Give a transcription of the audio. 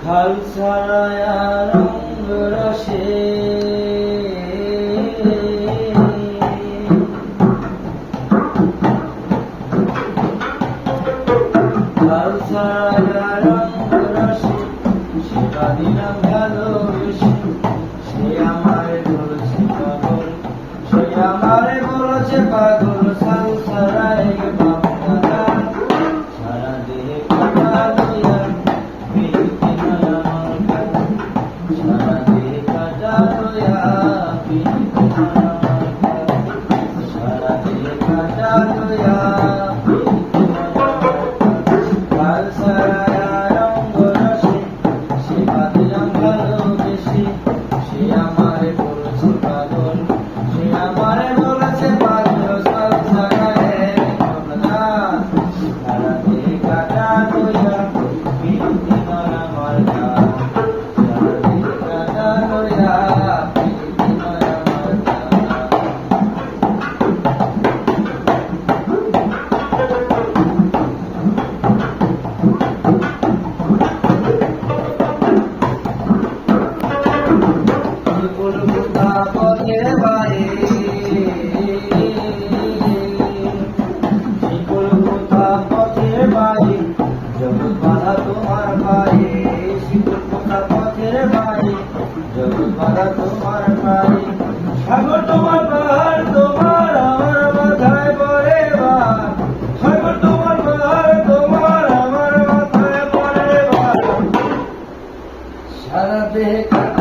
হাল ছাড়ায়া রঙ রসে হাল ছাড়ায়া রঙ রসে সেবা দিলাম ভালোবেসে সে আমারে বলেছে পাগল সে আমারে বলেছে পাগল হাল ছাড়ায় বাবা সারা দেহে কাটা লইয়া পিরিতি নয় আমার কাছে সারা দেহে কাটা লইয়া পিরিতি নয় আমার কাছে সারা দেহে কাটা লইয়া পিরিতি নয় আমার কাছে হাল ছাড়ায়া রঙ রসে সেবা দিলাম ভালোবেসে সে আমারে বলেছে পাগল সে আমারে বলেছে পাগল হাল ছাড়ায় বাবা সারা দেহে কাটা লইয়া পিরিতি নয় আমার কাছে সারা দেহে কাটা লইয়া পিরিতি নয় আমার কাছে কলকাতা পথের বাড়ি কলকাতা পথের বাড়ি জগৎ বাধা তোমার বাড়ি কলকাতা পথের বাড়ি জগৎ বাধা তোমার বাড়ি সাগর তোমার পাহাড় তোমার আমার মাথায় পড়ে বার সাগর তোমার পাহাড় তোমার আমার মাথায় পড়ে বার সারা দেহে